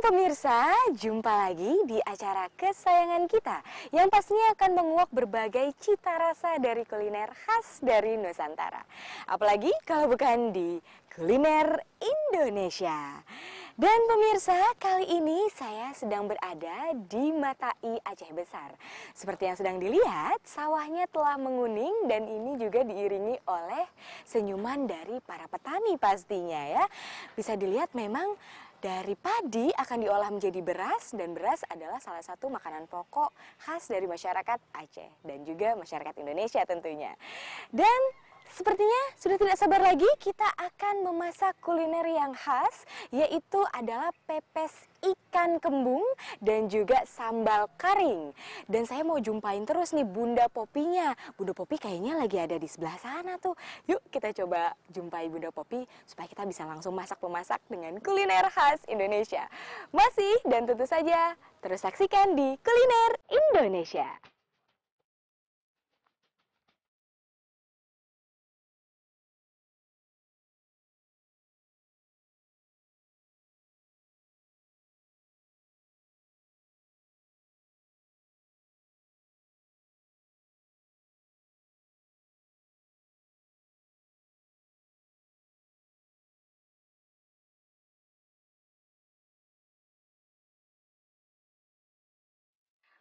pemirsa, jumpa lagi di acara kesayangan kita yang pastinya akan menguak berbagai cita rasa dari kuliner khas dari Nusantara. Apalagi kalau bukan di kuliner Indonesia. Dan pemirsa, kali ini saya sedang berada di Matai Aceh Besar. Seperti yang sedang dilihat, sawahnya telah menguning dan ini juga diiringi oleh senyuman dari para petani pastinya ya. Bisa dilihat memang dari padi akan diolah menjadi beras dan beras adalah salah satu makanan pokok khas dari masyarakat Aceh dan juga masyarakat Indonesia tentunya. Dan sepertinya sudah tidak sabar lagi kita akan memasak kuliner yang khas, yaitu adalah pepes ikan kembung dan juga sambal karing. Dan saya mau jumpain terus nih Bunda Popinya. Bunda Popi kayaknya lagi ada di sebelah sana tuh. Yuk kita coba jumpai Bunda Popi supaya kita bisa langsung masak-memasak dengan kuliner khas Indonesia. Masih dan tentu saja terus saksikan di Kuliner Indonesia.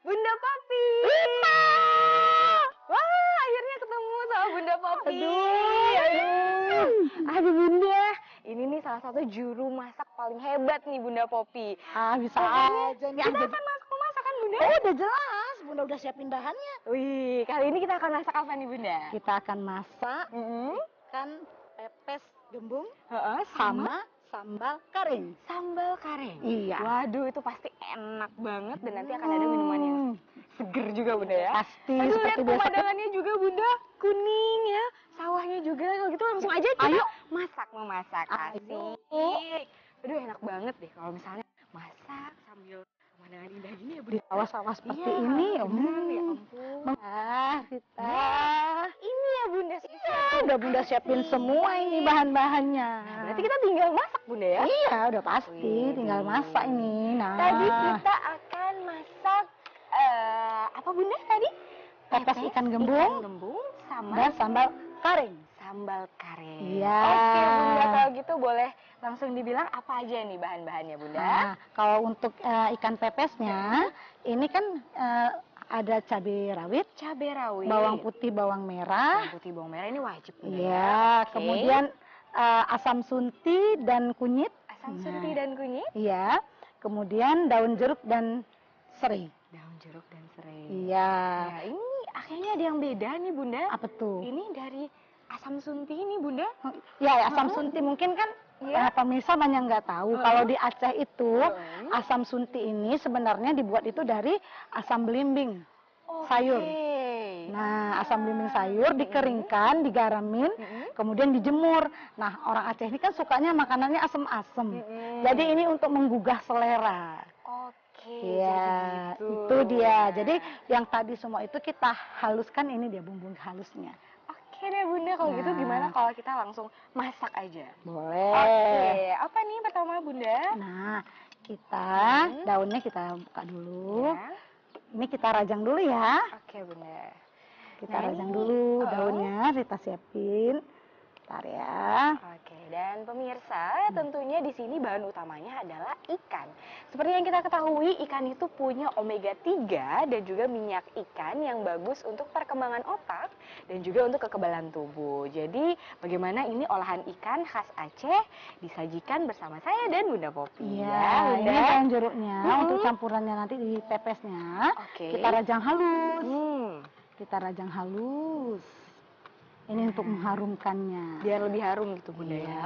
Bunda Popi. Rita. Wah, akhirnya ketemu sama Bunda Popi. Aduh Bunda, ini nih salah satu juru masak paling hebat nih Bunda Popi. Bisa aja nih. Kita akan masak kan Bunda? Oh, udah jelas. Bunda udah siapin bahannya. Wih, kali ini kita akan masak apa nih Bunda? Kita akan masak ikan pepes gembung sama sama sambal karing. sambal karing. Iya. Waduh, itu pasti enak banget dan nanti akan ada minuman yang seger juga Bunda ya. Pasti Aduh, lihat seperti biasa. pemandangannya juga Bunda, kuning ya. Sawahnya juga. Kalau gitu langsung aja kita Ayo. memasak. Ayo. Asik. Aduh, enak banget deh kalau misalnya masak sambil pemandangan indah gini ya Bunda. Di sawah-sawah seperti Iya, ini. bener, ya ampun. Kita. Ini ya Bunda. Udah Bunda siapin semua ini bahan-bahannya. Berarti kita tinggal masak Bunda ya. Iya, udah pasti. Wih. Tinggal masak ini. Nah. Tadi kita akan masak apa Bunda tadi? Pepes ikan gembung. Ikan gembung sama Dan sambal karing. sambal karing. Iya. Oke Bunda, kalau gitu boleh langsung dibilang apa aja nih bahan-bahannya Bunda? Nah, kalau untuk ikan pepesnya, ini kan ada cabai rawit, Cabai rawit, bawang putih, bawang merah. bawang putih, bawang merah ini wajib Bunda. Iya, Oke. kemudian asam sunti dan kunyit. Asam sunti dan kunyit, Iya, kemudian daun jeruk dan serai. daun jeruk dan serai. Iya. Nah, ini kayaknya ada yang beda nih Bunda. Apa tuh? Ini dari asam sunti ini Bunda. Ya, asam sunti mungkin kan Iya. pemirsa banyak nggak tahu. Kalau di Aceh itu asam sunti ini sebenarnya dibuat itu dari asam belimbing sayur. Nah, asam belimbing sayur dikeringkan, digaramin, kemudian dijemur. Nah, orang Aceh ini kan sukanya makanannya asem-asem. Jadi ini untuk menggugah selera. Oke, Iya, jadi gitu. itu dia. Jadi yang tadi semua itu kita haluskan, ini dia bumbu halusnya. Oke deh Bunda, kalau gitu Nah. gimana kalau kita langsung masak aja? Boleh. Oke, apa nih pertama Bunda? Nah, kita daunnya kita buka dulu. Ya. Ini kita rajang dulu ya. Oke Bunda. Kita Nah, rajang ini- dulu daunnya, kita siapin. Bentar ya. Oke, dan pemirsa, tentunya di sini bahan utamanya adalah ikan. Seperti yang kita ketahui, ikan itu punya omega 3 dan juga minyak ikan yang bagus untuk perkembangan otak dan juga untuk kekebalan tubuh. Jadi, bagaimana ini olahan ikan khas Aceh disajikan bersama saya dan Bunda Popi. Iya, Ya, ini Bunda. daun jeruknya untuk campurannya nanti di pepesnya. Oke. Kita rajang halus. Kita rajang halus. Ini untuk mengharumkannya. Biar lebih harum gitu Bunda Iya. ya.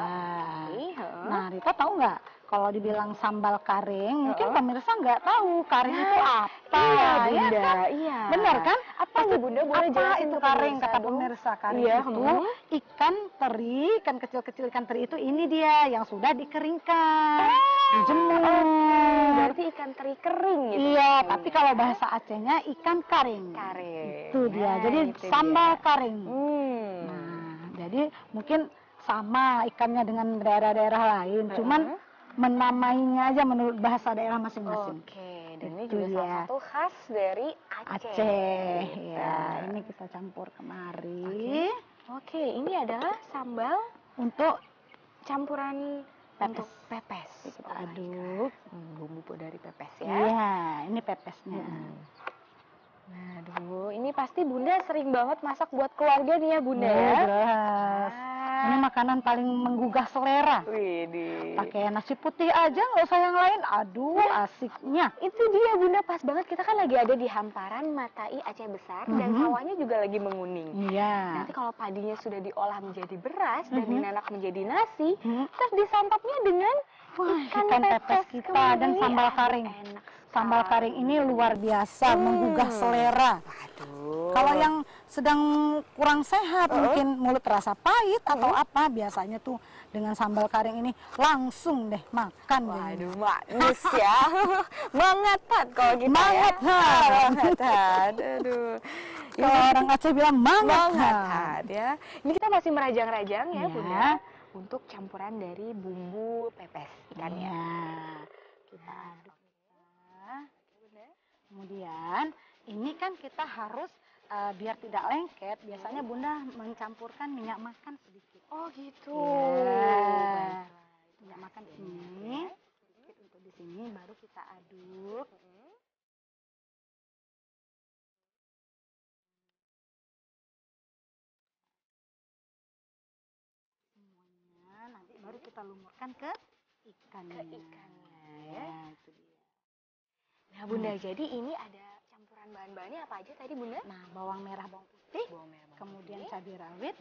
Oke, heeh. Nah, Rita tahu nggak? Kalau dibilang sambal karing, mungkin pemirsa nggak tahu karing itu apa. Iya, ya Bunda. kan? Iya. Benar kan? Apa nih Bunda? Boleh Apa jelasin itu ke karing? pemirsa Kata dong? pemirsa, karing Iya, itu ikan teri, ikan kecil-kecil ikan teri itu ini dia yang sudah dikeringkan, dijemur. Berarti ikan teri kering gitu. Iya, tapi kalau bahasa Acehnya ikan karing. Karing. Itu dia. Nah, Jadi itu sambal dia. karing. Hmm. Nah, jadi mungkin sama ikannya dengan daerah-daerah lain, cuman menamainya aja menurut bahasa daerah masing-masing. Oke, dan ini Itu juga salah dia. satu khas dari Aceh. Aceh, Gitu. ya. Ini kita campur kemari. Oke, ini adalah sambal Untuk campuran Pepes. untuk pepes. kita Oh my aduk. God. Bumbu dari pepes ya. Iya, ini pepesnya. Nah, aduh, ini pasti Bunda sering banget masak buat keluarga nih ya Bunda ya. Jelas. Ini makanan paling menggugah selera. Widih. Pakai nasi putih aja, nggak usah yang lain. Aduh, asiknya. Itu dia Bunda, pas banget kita kan lagi ada di hamparan Matai Aceh Besar dan sawahnya juga lagi menguning. Iya. Nanti kalau padinya sudah diolah menjadi beras dan dinanak menjadi nasi, terus disantapnya dengan ikan pepes kita kemiri. dan sambal Aduh, karing. enak Sambal karing ini luar biasa, menggugah selera. Waduh. Kalau yang sedang kurang sehat, mungkin mulut terasa pahit atau apa, biasanya tuh dengan sambal karing ini langsung deh makan. Waduh, manis ya. Mangatat kalau kita Mangat, ya. ha. Mangatat. Aduh. Kalau orang Aceh bilang mangat. Mangatat ya. Ini kita masih merajang-rajang ya, Ya. Bunda, untuk campuran dari bumbu pepes ikannya. Ya. Kita aduk. Kemudian ini kan kita harus biar tidak lengket, biasanya Bunda mencampurkan minyak makan sedikit. Oh gitu. Ya. Minyak makan ini sedikit untuk di sini, baru kita aduk. Semuanya nanti baru kita lumurkan ke ikannya. Ya. Itu dia. Nah Bunda, jadi ini ada campuran bahan-bahannya apa aja tadi Bunda? Nah, bawang merah, bawang putih, Bawang merah, bawang kemudian putih. cabai rawit,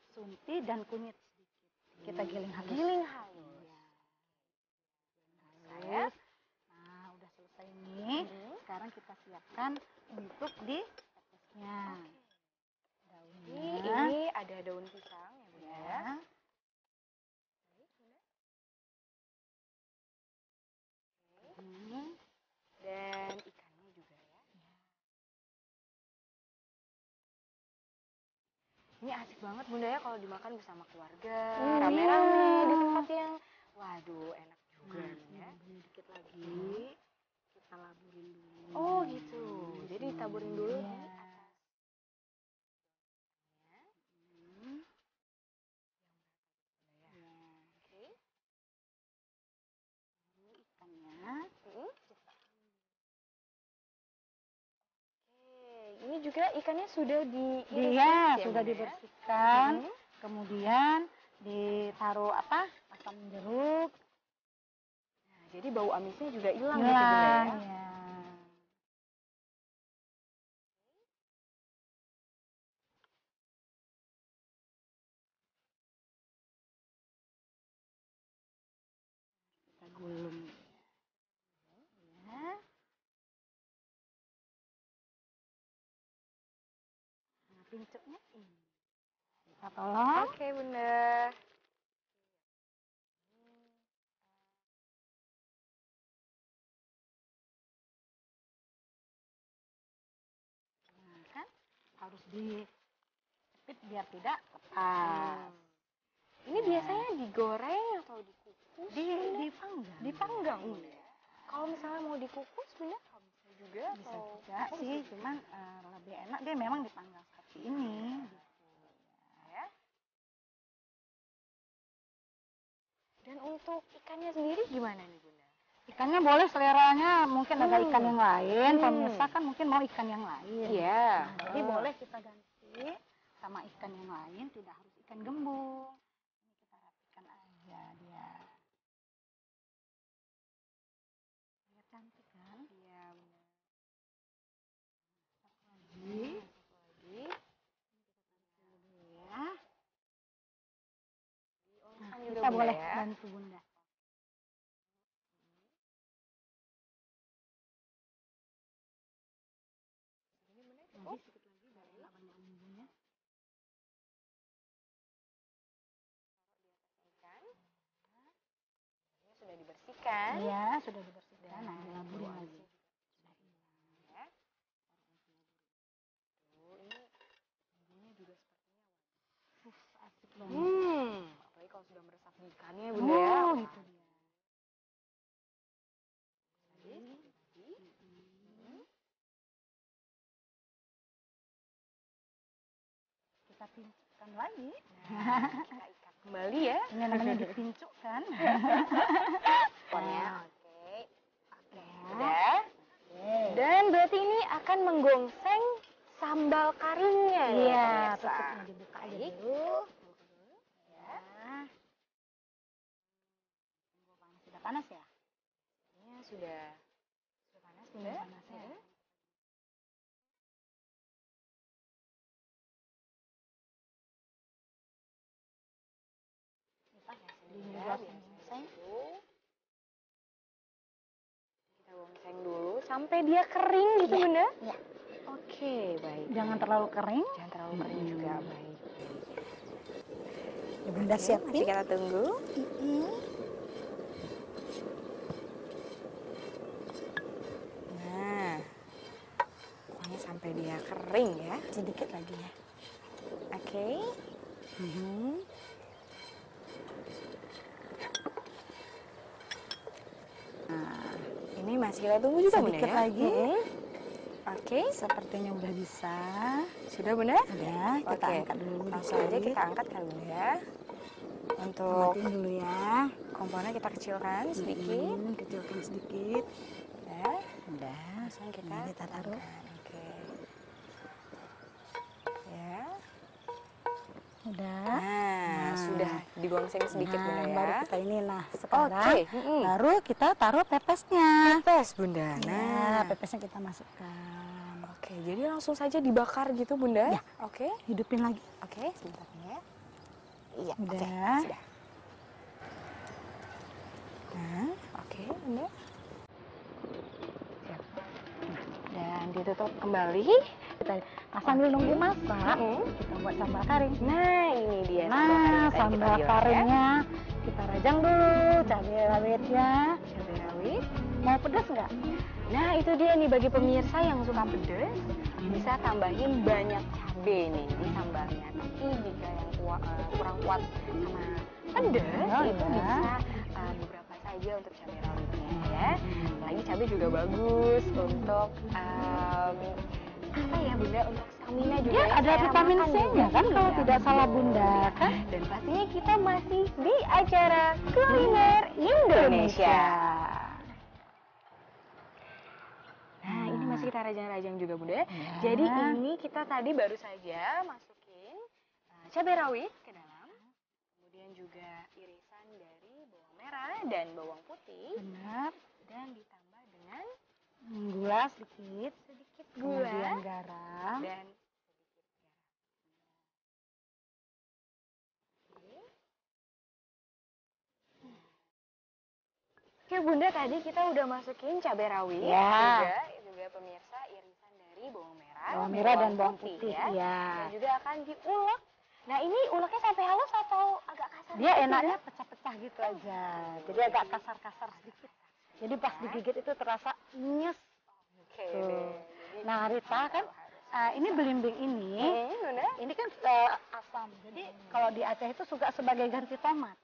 sunti dan kunyit sedikit. Kita giling halus. Giling halus. Saya. Nah, udah selesai nih. Sekarang kita siapkan untuk di pepesnya. Daunnya. Ini ada daun pisang ya Bunda ya. Ya. Dan ikannya juga ya. Ini asik banget Bunda ya kalau dimakan bersama keluarga, rame-rame di tempat yang waduh enak juga nih ya. Dikit lagi. Kita laburin dulu. Oh gitu. Jadi ditaburin dulu di atas. Oke. Ikannya. Ini juga ikannya sudah diiris Iya, ya, sudah Bunda ya? dibersihkan. Kemudian ditaruh asam jeruk. Nah, jadi bau amisnya juga hilang gitu Hilang, Bunda ya. ya. Kita gulung. Ya. Nah, pincuknya ini. Kita tolong. Oke Bunda. Nah, kan harus dijepit biar tidak lepas. Ini biasanya digoreng atau dikukus? Dipanggang. Dipanggang Bunda ya. Kalau misalnya mau dikukus Bunda kalau bisa juga Bisa atau juga sih, cuman lebih enak dia memang dipanggang seperti ini. ya. Dan untuk ikannya sendiri gimana nih Bunda? Ikannya boleh seleranya mungkin ada ikan yang lain, pemirsa kan mungkin mau ikan yang lain. Iya. Nah, jadi boleh kita ganti sama ikan yang lain, tidak harus ikan gembung. Ini kita rapikan aja dia. Biar cantik kan? Iya benar. Satu lagi. Ya. Nah, kita boleh bantu Bunda. Nanti sedikit lagi biar enak banyak bumbunya. Sudah dibersihkan. Iya, sudah dibersihkan. Nah, dilaburin lagi. Ya. Ini juga sepertinya Asik banget. apalagi kalau sudah meresap di ikannya Bunda ya. Oh, itu dia. dipincukkan lagi. Kita ikat kembali ya. Ini namanya dipincukkan. Oke. Oke, udah. Dan berarti ini akan menggongseng sambal karinya nih, Iya, pemirsa. tutupnya dibuka aja dulu. Ya. Sudah panas ya? Ini sudah panas, Bunda. Panas ya. Kita gongseng dulu sampai dia kering gitu, Ya. Bunda? Ya. Oke, baik. Jangan terlalu kering. Jangan terlalu kering juga, baik. Ya, Bunda Oke, siapin. masih kita tunggu. Nah, pokoknya sampai dia kering ya. Sedikit lagi ya. Oke. Nah, ini masih kita tunggu juga, Bunda, Sedikit ya? lagi. Oke, Sepertinya udah bisa. sudah, Bunda? Udah, kita Oke, angkat dulu. langsung aja kita angkat kali, Bunda. Untuk Matiin dulu ya. kompornya kita kecilkan sedikit. Kecilkan sedikit. Ya, Udah. langsung kita Ini kita taruh. angkat. Oke. Ya. Udah. Nah, sudah digongseng sedikit, Bunda, ya. Baru kita ini. Nah, sekarang Oke, baru kita taruh pepesnya. pepes, Bunda. Nah, Nah, pepesnya kita masukkan. oke, jadi langsung saja dibakar gitu, Bunda? Ya. Oke. Hidupin lagi. Oke, sebentar ya. Iya, Udah. oke, sudah. Nah, oke, Bunda. Siap. Dan ditutup kembali. Sambil nunggu masak, kita buat sambal kari. Nah, ini dia Nah, tadi sambal kita bilang, ya. karinya kita rajang dulu, cabai rawitnya. Cabai rawit. Mau pedas nggak? Nah, itu dia nih bagi pemirsa yang suka pedas, bisa tambahin banyak cabai nih di sambalnya. Tapi jika yang kurang kuat sama pedas, Oh, itu iya. bisa beberapa saja untuk cabai rawitnya ya. Apalagi cabai juga bagus untuk apa ya, Bunda, untuk stamina juga. Ya, ya, ada cara vitamin makan C-nya juga. kan kalau Iya, tidak salah betul. Bunda kan? Dan pastinya kita masih di acara kuliner Indonesia. Nah, ini masih kita rajang-rajang juga, Bunda. Ya. Jadi ini kita tadi baru saja masukin cabai rawit ke dalam. Kemudian juga irisan dari bawang merah dan bawang putih. Benar. Dan ditambah dengan Gula sedikit, gula kemudian garam. dan Oke, Bunda, tadi kita udah masukin cabai rawit, Ya. juga pemirsa irisan dari Bawang merah dan bawang putih ya. ya. Dan juga akan diulek. Nah, ini uleknya sampai halus atau agak kasar? Dia sedikit, enaknya Bunda? pecah-pecah gitu aja. Jadi agak kasar-kasar sedikit. Jadi pas digigit itu terasa nyes. Oke Tuh. deh. Nah, Rita kan ini belimbing ini, Bunda. ini kan asam. Jadi kalau di Aceh itu suka sebagai ganti tomat.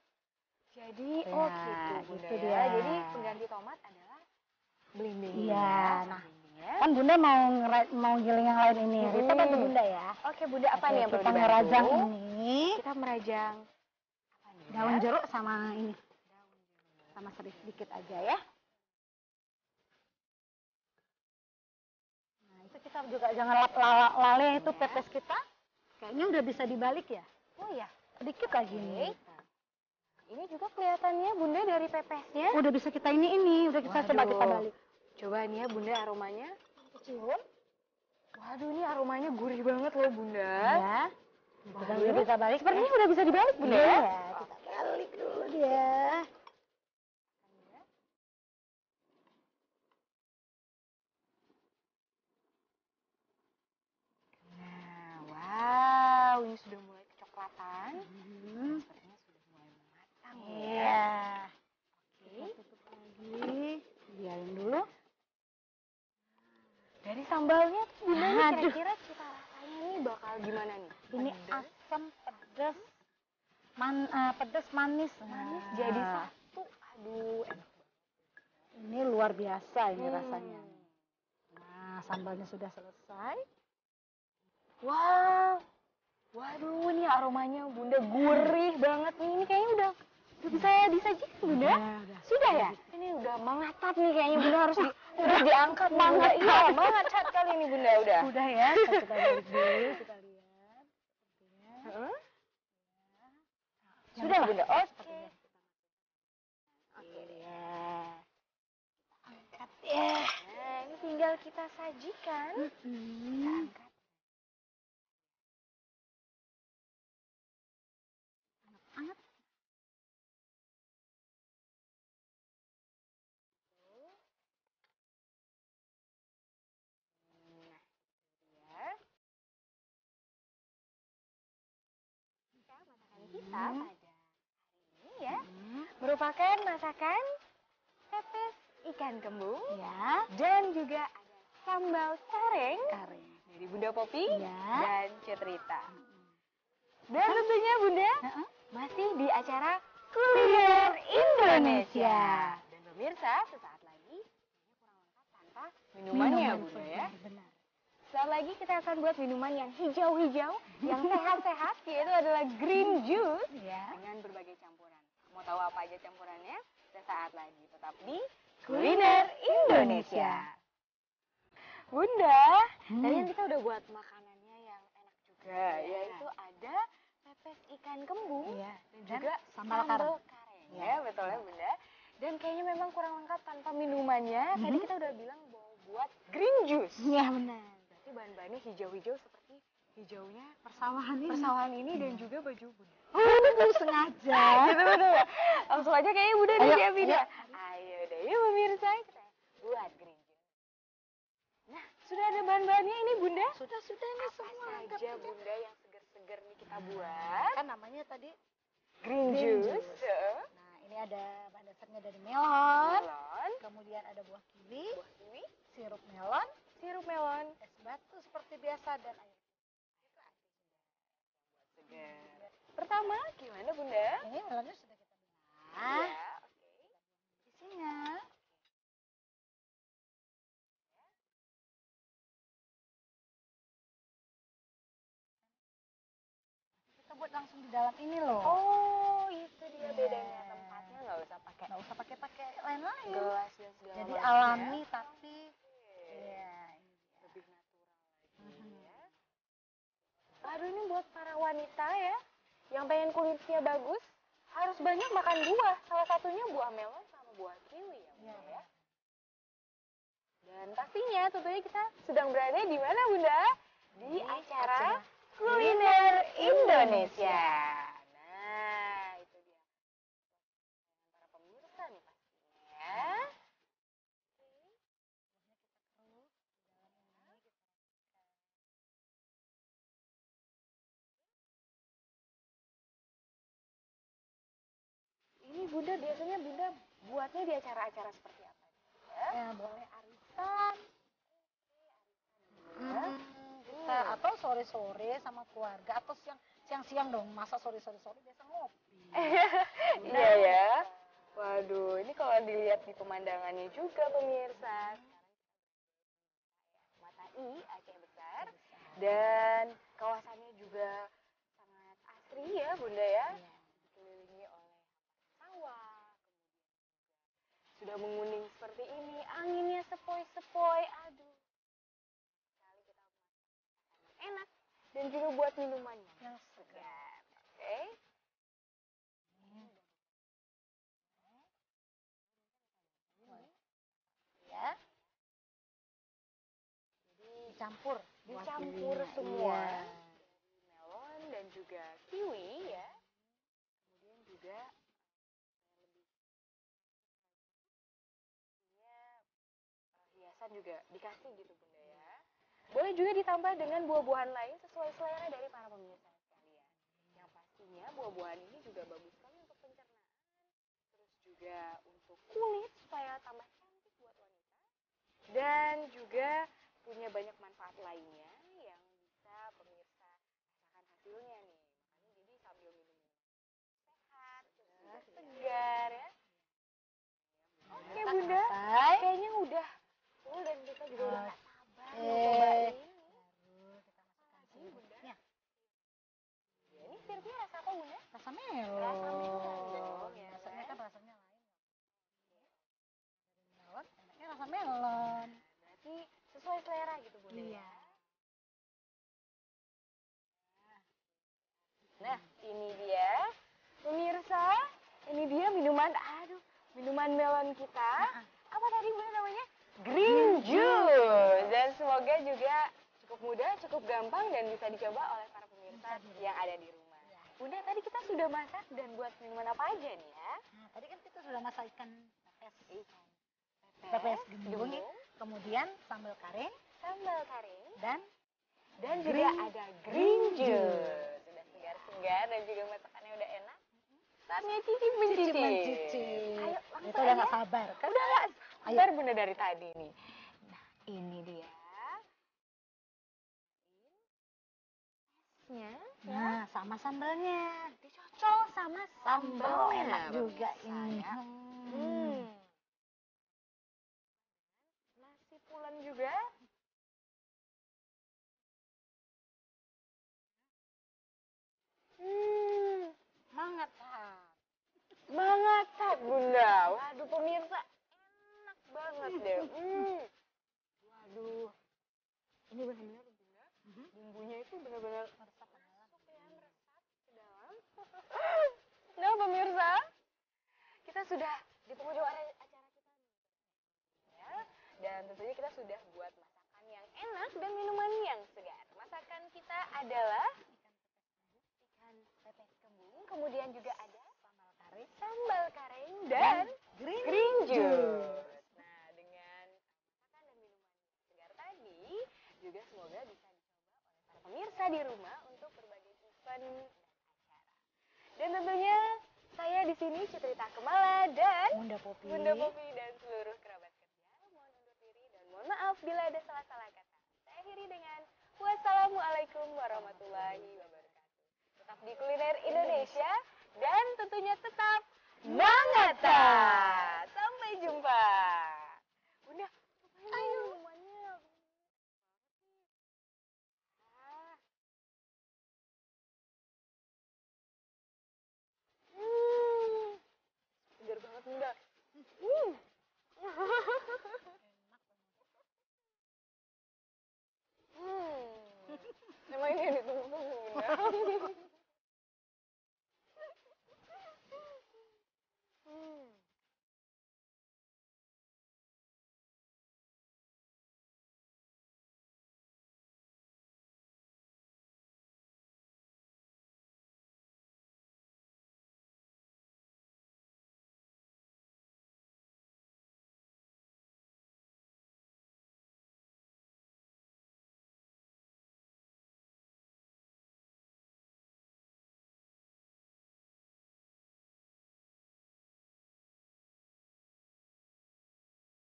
Jadi, Ya, gitu, Bunda, itu ya. dia. Jadi pengganti tomat adalah belimbing. Iya, ya, nah. belimbingnya. Kan Bunda mau giling yang lain ini. Rita bantu Bunda ya. Oke, Bunda, apa Oke, nih yang perlu kita dibantu? ngerajang ini Kita merajang apa nih, Bunda? daun jeruk sama ini. Sama sedikit aja ya. Nah, itu kita juga jangan lale itu pepes kita. Kayaknya udah bisa dibalik ya. Oh ya, Sedikit lagi nih. ini juga kelihatannya, Bunda, dari pepesnya. Udah bisa kita ini, udah kita coba kita Waduh. balik. Coba nih ya, Bunda, aromanya. Cium. Waduh, ini aromanya gurih banget loh, Bunda. Ya. Kita udah bisa balik. Sepertinya udah bisa dibalik, Bunda. Iya, ya? kita balik dulu dia. Nah, wow, ini sudah mulai kecoklatan. Sepertinya sudah mulai matang ya. Iya. Oke. Kita tutup lagi. Biarin dulu. Dari sambalnya, Bunda, nih Aduh. kira-kira cita rasanya nih bakal gimana nih? Ini Pedas, asam, pedas, pedas, manis. manis, Nah, jadi satu. Aduh, enak. ini luar biasa ini rasanya. Nah, sambalnya sudah selesai. Wow, Waduh, ini aromanya Bunda gurih banget nih. Ini kayaknya udah bisa disajikan Bunda. Udah. Sudah ya? Ini udah mengataap nih kayaknya Bunda harus diangkat nih Bunda. Iya, mengataap kali ini Bunda udah. Sudah ya, kita balik dulu, kita lihat. Sepertinya. Sudah Bunda. Oke. Sepertinya. Oke ya. Angkat ya. Nah, ini tinggal kita sajikan. Kita angkat. Anget. Ya. Masakan kita pada hari ini ya merupakan masakan pepes ikan kembung Ya. dan juga ada sambal kareng Kare. dari Bunda Popi Ya. dan Cetrita. Dan tentunya Bunda masih di acara Kuliner Indonesia. Dan pemirsa, sesaat lagi kurang lengkap tanpa minumannya Bunda ya. Benar. Sesaat lagi kita akan buat minuman yang hijau-hijau, yang sehat-sehat, yaitu adalah green juice Ya. dengan berbagai campuran. Mau tahu apa aja campurannya? Sesaat lagi tetap di Kuliner Indonesia. Bunda, tadi kan kita udah buat makanannya yang enak juga, yaitu ada pepes ikan kembung Iya. dan juga sambal sambal kareng. kareng. Ya, betul ya Bunda. Dan kayaknya memang kurang lengkap tanpa minumannya. Tadi kita udah bilang mau buat green juice. Iya benar. Berarti bahan-bahannya hijau-hijau seperti hijaunya Persawahan ini. dan juga baju Bunda. Oh, sengaja. Gitu betul ya? Langsung aja kayaknya Bunda Ayo, disiapin ayo. ya. Ayo deh, yuk pemirsa kita buat green juice. Nah, sudah ada bahan-bahannya ini Bunda? Sudah ini Apa semua lengkap. saja Bunda yang seger-seger nih kita buat? Kan namanya tadi Green green juice. juice. Nah, ini ada bahan dasarnya dari melon, Melon, kemudian ada buah kiwi, buah kiwi, sirup melon, sirup melon, es batu seperti biasa dan air. segar. Pertama, gimana Bunda? Ini melonnya sudah kita belah. Ya, oke. Isinya kita buat langsung di dalam ini loh. Oh, itu dia Iya. bedanya tempatnya nggak usah pakai Nggak usah pakai lain-lain. gelas dan segala Jadi macam alami ya. tapi iya ini dia. Lebih natural lagi ya. Aduh, ini buat para wanita ya yang pengen kulitnya bagus harus banyak makan buah. Salah satunya buah melon sama buah kiwi ya Bunda ya. Dan pastinya tentunya kita sedang berada di mana Bunda? Di acara Kuliner Indonesia. Nah, itu dia. Para pemirsa nih pastinya. Ini Bunda biasanya Bunda buatnya di acara-acara seperti apa? Ya, boleh arisan. Ya. Kita atau sore-sore sama keluarga atau siang-siang dong. Masa sore-sore biasa ngopi. Iya ya. Waduh, ini kalau dilihat di pemandangannya juga pemirsa. Mata I Aceh besar dan kawasannya juga sangat asri ya Bunda ya. Dikelilingi oleh sawah, kemudian sudah menguning seperti ini, anginnya sepoi-sepoi. Aduh. Sekali kita makan enak dan juga buat minumannya Yang segar. Oke. ya. Jadi dicampur Dicampur kiwinya. semua. Iya. Melon dan juga kiwi ya. Kemudian juga hiasan juga dikasih gitu Bunda ya. Boleh juga ditambah dengan buah-buahan lain sesuai selera dari para pemirsa sekalian. Yang pastinya buah-buahan ini juga bagus sekali untuk pencernaan. Terus juga untuk kulit supaya tambah cantik buat wanita. Dan juga punya banyak manfaat lainnya yang bisa pemirsa rasakan hasilnya nih. Makanya jadi sambil minum sehat, terus juga segar ya. Oke Bunda, Selesai. kayaknya udah full dan kita juga udah gak sabar mau Oke. cobain. Baru kita masukkan Lagi Bunda. sirupnya. Iya. Nah, ini dia. Pemirsa, ini dia minuman, minuman melon kita. Apa tadi Bu namanya? Green juice. Dan semoga juga cukup mudah, cukup gampang dan bisa dicoba oleh para pemirsa yang ada di rumah. Bunda, tadi kita sudah masak dan buat minuman apa aja nih ya? Nah, tadi kan kita sudah masak ikan pepes. Pepes Pepes gendung, kemudian sambal karing, dan dan juga ada green juice. Sudah segar-segar dan juga masakannya udah enak. Saatnya cicip mencicip. Ayo, langsung Kita udah aja. nggak sabar kan? Udah nggak sabar Bunda dari tadi nih. Nah, ini dia. Nah, sama sambalnya. Dicocol sama Sambal sambalnya. enak juga ini. Nasi pulen juga. Mantap. Mantap Bunda. Waduh pemirsa, enak banget deh. Waduh. Ini benar-benar Bunda. Bumbunya itu benar-benar meresap ke dalam. Nah pemirsa, kita sudah di penghujung acara kita ya. Dan tentunya kita sudah buat masakan yang enak dan minuman yang segar. Masakan kita adalah ikan pepes kembung, kemudian juga ada sambal karing dan green juice. Nah, dengan masakan dan minuman yang segar tadi, juga semoga bisa dicoba oleh para pemirsa di rumah untuk berbagai event dan acara. Dan tentunya saya di sini Citrita Kemala dan Bunda Popi dan seluruh kerabat kerja mohon undur diri dan mohon maaf bila ada salah-salah kata. Saya akhiri dengan wassalamualaikum warahmatullahi wabarakatuh. Tetap di Kuliner Indonesia dan tentunya tetap mangata.